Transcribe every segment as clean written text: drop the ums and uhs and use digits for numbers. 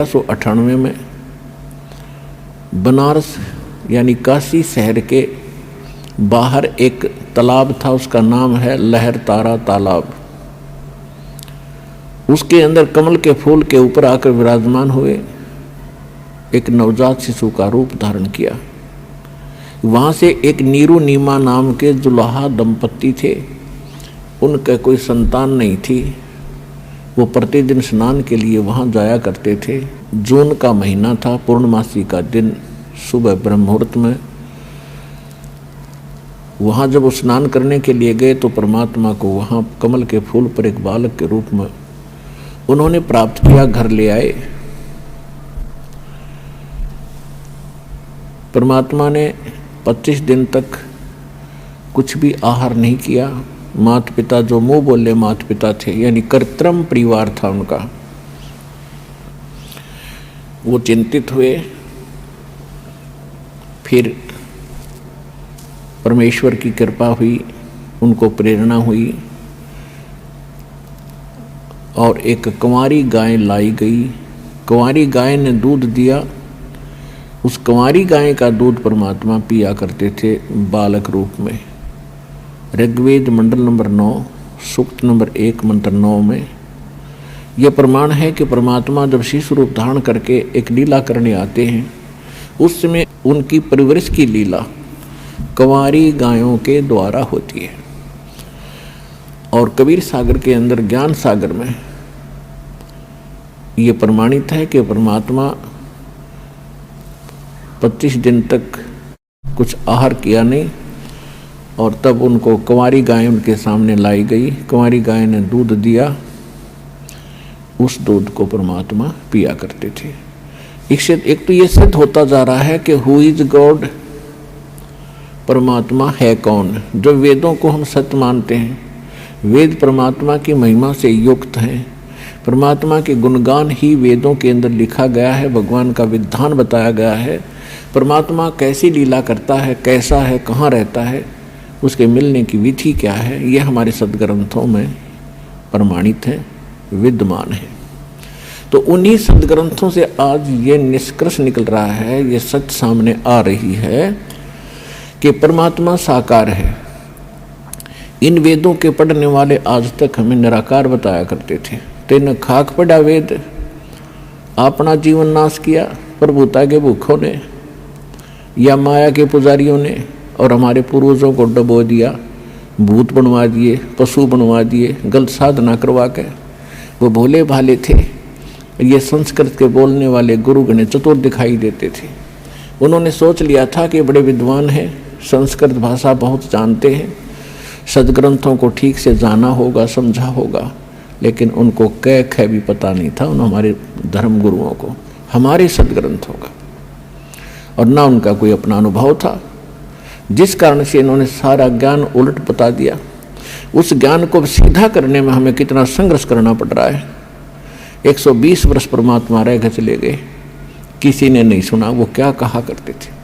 1898 में बनारस यानी काशी शहर के बाहर एक तालाब था, उसका नाम है लहर तारा तालाब। उसके अंदर कमल के फूल के ऊपर आकर विराजमान हुए एक नवजात शिशु का रूप धारण किया। वहाँ से एक नीरू नीमा नाम के जुलाहा दंपत्ति थे, उनका कोई संतान नहीं थी। वो प्रतिदिन स्नान के लिए वहाँ जाया करते थे। जून का महीना था, पूर्णमासी का दिन, सुबह ब्रह्म मुहूर्त में वहाँ जब वो स्नान करने के लिए गए तो परमात्मा को वहाँ कमल के फूल पर एक बालक के रूप में उन्होंने प्राप्त किया, घर ले आए। परमात्मा ने 25 दिन तक कुछ भी आहार नहीं किया। माता पिता जो मुंह बोले माता पिता थे, यानी कृत्रिम परिवार था उनका, वो चिंतित हुए। फिर परमेश्वर की कृपा हुई, उनको प्रेरणा हुई और एक कुंवारी गाय लाई गई। कुंवारी गाय ने दूध दिया। उस कुंवारी गाय का दूध परमात्मा पिया करते थे बालक रूप में। ऋग्वेद मंडल नंबर 9 सूक्त नंबर 1 मंत्र 9 में यह प्रमाण है कि परमात्मा जब शिशु रूप धारण करके एक लीला करने आते हैं, उस समय उनकी परवरिश की लीला कुंवारी गायों के द्वारा होती है। और कबीर सागर के अंदर, ज्ञान सागर में ये प्रमाणित है कि परमात्मा 25 दिन तक कुछ आहार किया नहीं और तब उनको कुंवारी गाय उनके सामने लाई गई। कुंवारी गाय ने दूध दिया, उस दूध को परमात्मा पिया करते थे। एक तो ये सिद्ध होता जा रहा है कि हु इज गॉड, परमात्मा है कौन। जो वेदों को हम सत्य मानते हैं, वेद परमात्मा की महिमा से युक्त हैं, परमात्मा के गुणगान ही वेदों के अंदर लिखा गया है, भगवान का विधान बताया गया है। परमात्मा कैसी लीला करता है, कैसा है, कहाँ रहता है, उसके मिलने की विधि क्या है, यह हमारे सदग्रंथों में प्रमाणित है, विद्यमान है। तो उन्हीं सदग्रंथों से आज ये निष्कर्ष निकल रहा है, ये सच सामने आ रही है कि परमात्मा साकार है। इन वेदों के पढ़ने वाले आज तक हमें निराकार बताया करते थे। तेन खाक पढ़ा वेद, अपना जीवन नाश किया प्रभुता के भूखों ने या माया के पुजारियों ने, और हमारे पूर्वजों को डबो दिया, भूत बनवा दिए, पशु बनवा दिए, गलत साधना करवा के। वो भोले भाले थे। ये संस्कृत के बोलने वाले गुरु गणे चतुर दिखाई देते थे। उन्होंने सोच लिया था कि बड़े विद्वान हैं, संस्कृत भाषा बहुत जानते हैं, सदग्रंथों को ठीक से जाना होगा, समझा होगा, लेकिन उनको कै ख भी पता नहीं था उन हमारे धर्म गुरुओं को, हमारे सदग्रंथों का, और ना उनका कोई अपना अनुभव था, जिस कारण से इन्होंने सारा ज्ञान उलट बता दिया। उस ज्ञान को सीधा करने में हमें कितना संघर्ष करना पड़ रहा है। 120 वर्ष परमात्मा रह गए, चले गए, किसी ने नहीं सुना वो क्या कहा करते थे।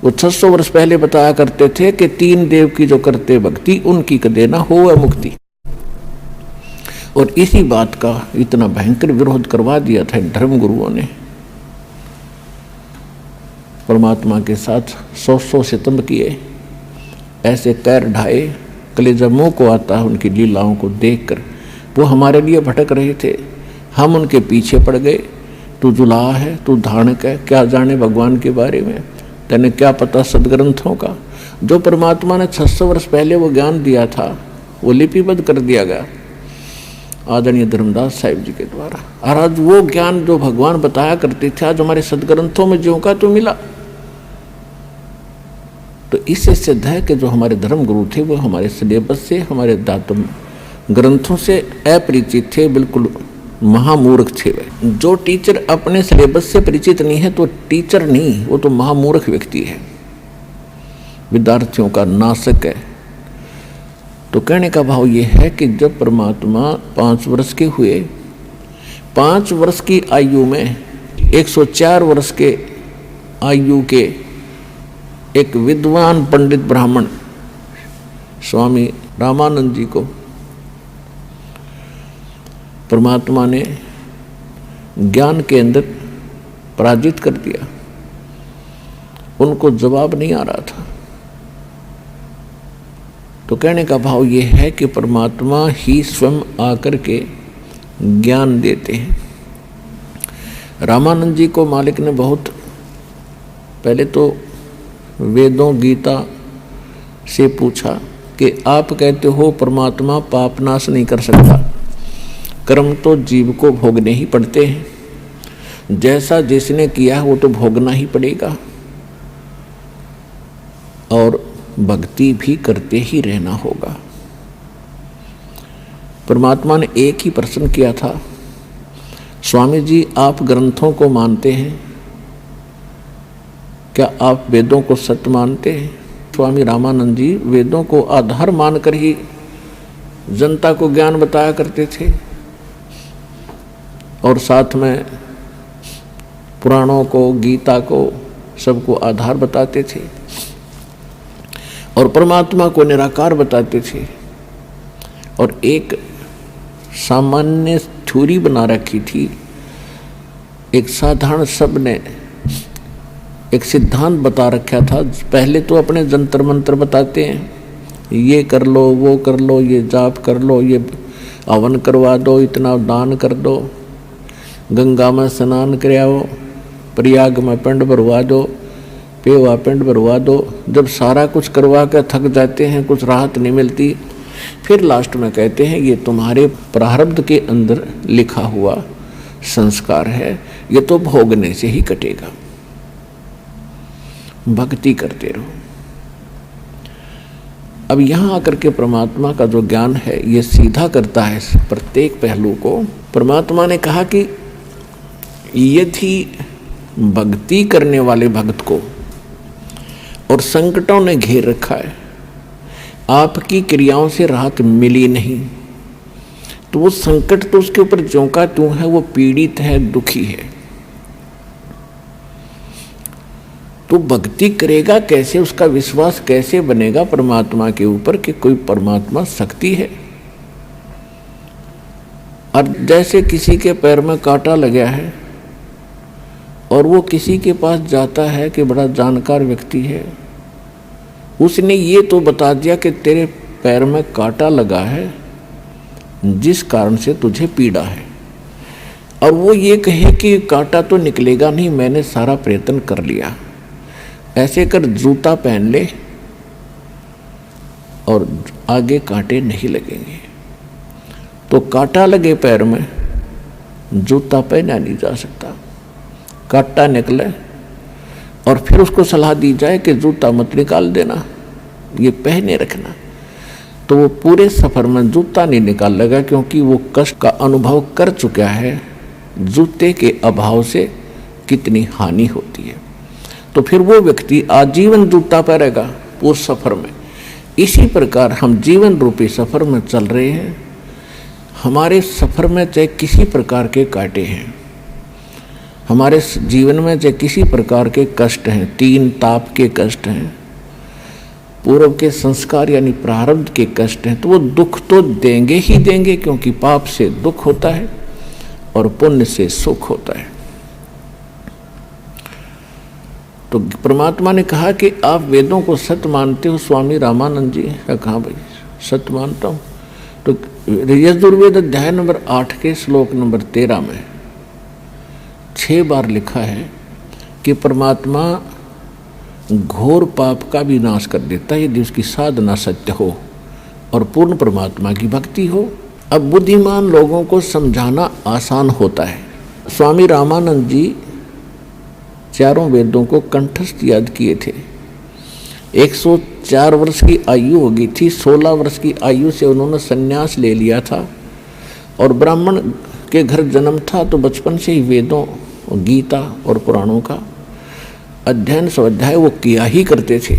वो 600 वर्ष पहले बताया करते थे कि 3 देव की जो करते भक्ति, उनकी कदे ना हो मुक्ति। और इसी बात का इतना भयंकर विरोध करवा दिया था धर्म गुरुओं ने। परमात्मा के साथ 100 सितम किए, ऐसे कैर ढाए, कलेजा मुंह को आता है उनकी लीलाओं को देखकर। वो हमारे लिए भटक रहे थे, हम उनके पीछे पड़ गए। तू जुलाहा है, तू धारणक है, क्या जाने भगवान के बारे में, तेने क्या पता सदग्रंथों का। जो परमात्मा ने 600 वर्ष पहले वो ज्ञान दिया था, वो लिपिबद्ध कर दिया गया आदरणीय धर्मदास साहिब जी के द्वारा। और आज वो ज्ञान जो भगवान बताया करते थे, आज हमारे सदग्रंथों में ज्यों का तो मिला। तो इससे सिद्ध है कि जो हमारे धर्म गुरु थे वो हमारे सिलेबस से, हमारे दातुम ग्रंथों से अपरिचित थे, बिल्कुल महामूर्ख थे। जो टीचर अपने सिलेबस से परिचित नहीं है तो टीचर नहीं, वो तो महामूर्ख व्यक्ति है, विद्यार्थियों का नाशक है। तो कहने का भाव ये है कि जब परमात्मा 5 वर्ष के हुए, 5 वर्ष की आयु में 104 वर्ष के आयु के एक विद्वान पंडित ब्राह्मण स्वामी रामानंद जी को परमात्मा ने ज्ञान के अंदर पराजित कर दिया। उनको जवाब नहीं आ रहा था। तो कहने का भाव ये है कि परमात्मा ही स्वयं आकर के ज्ञान देते हैं। रामानंद जी को मालिक ने बहुत पहले तो वेदों गीता से पूछा कि आप कहते हो परमात्मा पाप नाश नहीं कर सकता, कर्म तो जीव को भोगने ही पड़ते हैं, जैसा जिसने किया वो तो भोगना ही पड़ेगा, और भक्ति भी करते ही रहना होगा। परमात्मा ने एक ही प्रश्न किया था, स्वामी जी आप ग्रंथों को मानते हैं, क्या आप वेदों को सत्य मानते हैं? स्वामी रामानंद जी वेदों को आधार मानकर ही जनता को ज्ञान बताया करते थे, और साथ में पुराणों को, गीता को, सबको आधार बताते थे, और परमात्मा को निराकार बताते थे। और एक सामान्य थ्योरी बना रखी थी, एक साधारण सब ने एक सिद्धांत बता रखा था। पहले तो अपने जंतर मंत्र बताते हैं, ये कर लो, वो कर लो, ये जाप कर लो, ये हवन करवा दो, इतना दान कर दो, गंगा में स्नान कराओ, प्रयाग में पिंड भरवा दो, पेवा पिंड भरवा दो। जब सारा कुछ करवा कर थक जाते हैं, कुछ राहत नहीं मिलती, फिर लास्ट में कहते हैं ये तुम्हारे प्रारब्ध के अंदर लिखा हुआ संस्कार है, ये तो भोगने से ही कटेगा, भक्ति करते रहो। अब यहाँ आकर के परमात्मा का जो ज्ञान है ये सीधा करता है प्रत्येक पहलू को। परमात्मा ने कहा कि यदि भक्ति करने वाले भक्त को और संकटों ने घेर रखा है, आपकी क्रियाओं से राहत मिली नहीं, तो वो संकट तो उसके ऊपर ज्यों का त्यों है, वो पीड़ित है, दुखी है। तो भक्ति करेगा कैसे, उसका विश्वास कैसे बनेगा परमात्मा के ऊपर कि कोई परमात्मा शक्ति है। और जैसे किसी के पैर में कांटा लगा है और वो किसी के पास जाता है कि बड़ा जानकार व्यक्ति है, उसने ये तो बता दिया कि तेरे पैर में कांटा लगा है जिस कारण से तुझे पीड़ा है, और वो ये कहे कि कांटा तो निकलेगा नहीं, मैंने सारा प्रयत्न कर लिया, ऐसे कर जूता पहन ले और आगे कांटे नहीं लगेंगे। तो कांटा लगे पैर में, जूता पहना नहीं जा सकता। कांटा निकले और फिर उसको सलाह दी जाए कि जूता मत निकाल देना, ये पहने रखना, तो वो पूरे सफर में जूता नहीं निकाल लेगा, क्योंकि वो कष्ट का अनुभव कर चुका है जूते के अभाव से कितनी हानि होती है। तो फिर वो व्यक्ति आजीवन जूता पहनेगा पूरे सफर में। इसी प्रकार हम जीवन रूपी सफर में चल रहे हैं। हमारे सफर में चाहे किसी प्रकार के कांटे हैं, हमारे जीवन में चाहे किसी प्रकार के कष्ट हैं, 3 ताप के कष्ट हैं, पूर्व के संस्कार यानी प्रारब्ध के कष्ट हैं, तो वो दुख तो देंगे ही देंगे, क्योंकि पाप से दुख होता है और पुण्य से सुख होता है। तो परमात्मा ने कहा कि आप वेदों को सत्य मानते हो स्वामी रामानंद जी? कहा भाई सत्य मानता हूँ। तो यजुर्वेद अध्याय नंबर 8 के श्लोक नंबर 13 में 6 बार लिखा है कि परमात्मा घोर पाप का भी नाश कर देता है यदि उसकी साधना सत्य हो और पूर्ण परमात्मा की भक्ति हो। अब बुद्धिमान लोगों को समझाना आसान होता है। स्वामी रामानंद जी 4 वेदों को कंठस्थ याद किए थे। 104 वर्ष की आयु हो गई थी। 16 वर्ष की आयु से उन्होंने संन्यास ले लिया था और ब्राह्मण के घर जन्म था, तो बचपन से ही वेदों, गीता और पुराणों का अध्ययन स्वाध्याय वो किया ही करते थे।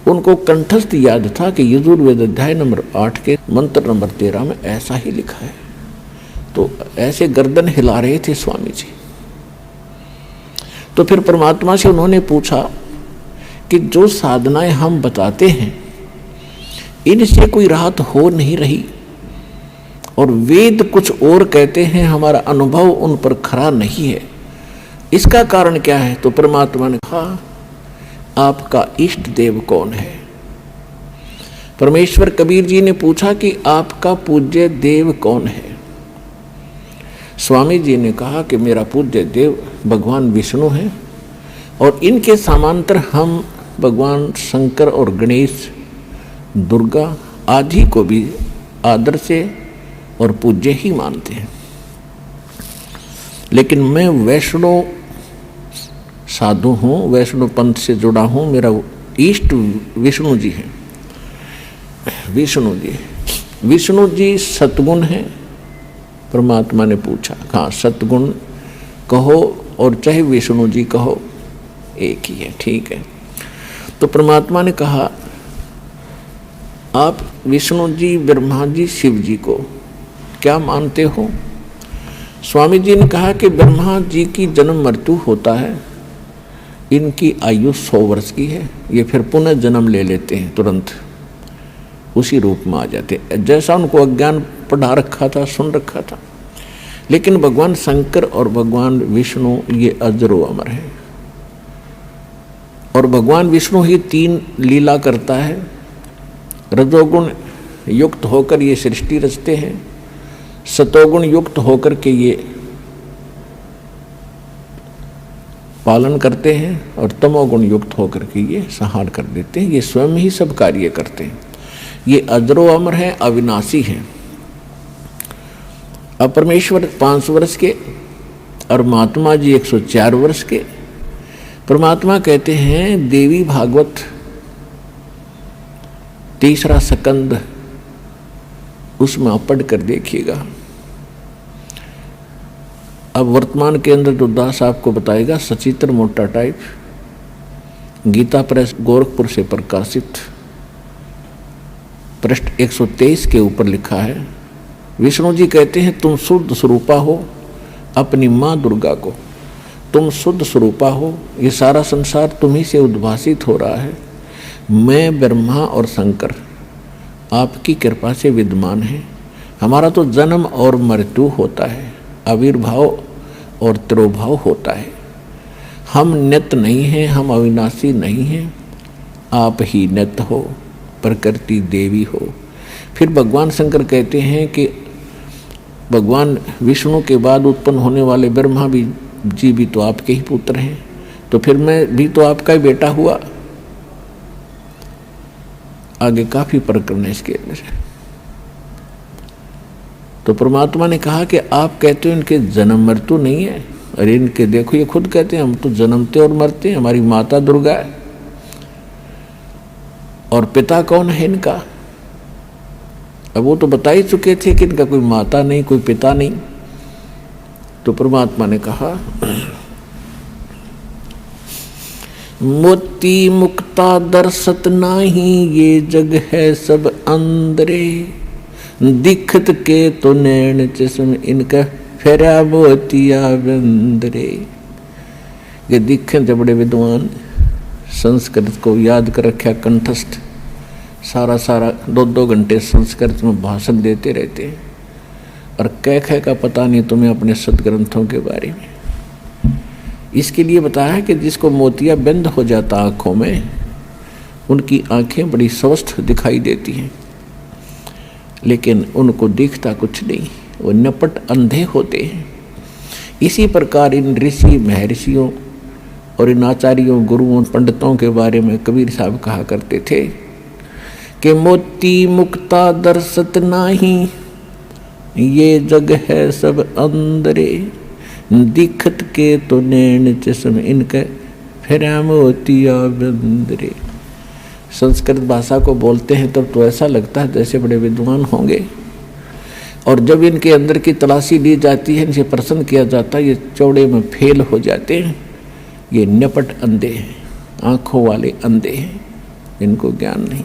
उनको कंठस्थ याद था कि यजुर्वेद अध्याय नंबर 8 के मंत्र नंबर 13 में ऐसा ही लिखा है। तो ऐसे गर्दन हिला रहे थे स्वामी जी। तो फिर परमात्मा से उन्होंने पूछा कि जो साधनाएं हम बताते हैं इनसे कोई राहत हो नहीं रही, और वेद कुछ और कहते हैं, हमारा अनुभव उन पर खरा नहीं है। इसका कारण क्या है? तो परमात्मा ने कहा, आपका इष्ट देव कौन है? परमेश्वर कबीर जी ने पूछा कि आपका पूज्य देव कौन है? स्वामी जी ने कहा कि मेरा पूज्य देव भगवान विष्णु है, और इनके समांतर हम भगवान शंकर और गणेश, दुर्गा आदि को भी आदर से और पूज्य ही मानते हैं। लेकिन मैं वैष्णव साधु हूँ, वैष्णव पंथ से जुड़ा हूँ, मेरा इष्ट विष्णु जी है। विष्णु जी सतगुण है। परमात्मा ने पूछा, हाँ सतगुण कहो और चाहे विष्णु जी कहो, एक ही है, ठीक है। तो परमात्मा ने कहा, आप विष्णु जी, ब्रह्मा जी, शिव जी को क्या मानते हो? स्वामी जी ने कहा कि ब्रह्मा जी की जन्म मृत्यु होता है, इनकी आयु 100 वर्ष की है, ये फिर पुनः जन्म ले लेते हैं, तुरंत उसी रूप में आ जाते, जैसा उनको अज्ञान पढ़ा रखा था, सुन रखा था। लेकिन भगवान शंकर और भगवान विष्णु ये अजरो अमर है, और भगवान विष्णु ही 3 लीला करता है। रजोगुण युक्त होकर ये सृष्टि रचते हैं, सतोगुण युक्त होकर के ये पालन करते हैं, और तमोगुण युक्त होकर के ये संहार कर देते हैं। ये स्वयं ही सब कार्य करते हैं। ये अजरो अमर है, अविनाशी है। अब परमेश्वर 500 वर्ष के और महात्मा जी 104 वर्ष के। परमात्मा कहते हैं, देवी भागवत 3रा स्कंद, उसमें आप पढ़ कर देखिएगा। अब वर्तमान के अंदर तो दास आपको बताएगा, सचित्र मोटा टाइप, गीता प्रेस गोरखपुर से प्रकाशित, पृष्ठ 123 के ऊपर लिखा है। विष्णु जी कहते हैं, तुम शुद्ध स्वरूपा हो, अपनी माँ दुर्गा को तुम शुद्ध स्वरूपा हो, ये सारा संसार तुम्ही से उद्भासित हो रहा है। मैं ब्रह्मा और शंकर आपकी कृपा से विद्यमान है। हमारा तो जन्म और मृत्यु होता है, आविर्भाव और तिरोभाव होता है। हम नित्य नहीं हैं, हम अविनाशी नहीं हैं, आप ही नित्य हो, प्रकृति देवी हो। फिर भगवान शंकर कहते हैं कि भगवान विष्णु के बाद उत्पन्न होने वाले ब्रह्मा जी भी तो आपके ही पुत्र हैं, तो फिर मैं भी तो आपका ही बेटा हुआ। आगे काफी प्रकरण है इसके अंदर। तो परमात्मा ने कहा कि आप कहते हो इनके जन्म मृत्यु नहीं है, अरे इनके देखो ये खुद कहते हैं हम तो जन्मते और मरते हैं, हमारी माता दुर्गा है। और पिता कौन है इनका? अब वो तो बता ही चुके थे कि इनका कोई माता नहीं, कोई पिता नहीं। तो परमात्मा ने कहा, मोती मुक्ता दर्शत नाही, ये जग है सब अंदरे, दिखत के तो नैन चश्म इनका फेरा मोतिया बंदरे। ये दिखे थे बड़े विद्वान, संस्कृत को याद कर रखा कंठस्थ, सारा 2-2 घंटे संस्कृत में भाषण देते रहते हैं, और कह का पता नहीं तुम्हें अपने सदग्रंथों के बारे में। इसके लिए बताया कि जिसको मोतिया बंद हो जाता आँखों में, उनकी आँखें बड़ी स्वस्थ दिखाई देती हैं, लेकिन उनको दिखता कुछ नहीं, वो नपट अंधे होते हैं। इसी प्रकार इन ऋषि महर्षियों और इन आचार्यों, गुरुओं, पंडितों के बारे में कबीर साहब कहा करते थे कि मोती मुक्ता दर्शत नाही, ये जग है सब अंदरे, दिखत के तो नैन चश्म इनके फेरा मोतिया बंदरे। संस्कृत भाषा को बोलते हैं तब तो ऐसा लगता है जैसे बड़े विद्वान होंगे, और जब इनके अंदर की तलाशी ली जाती है, इनसे प्रश्न किया जाता है, ये चौड़े में फेल हो जाते हैं। ये नपट अंधे हैं, आँखों वाले अंधे हैं, इनको ज्ञान नहीं।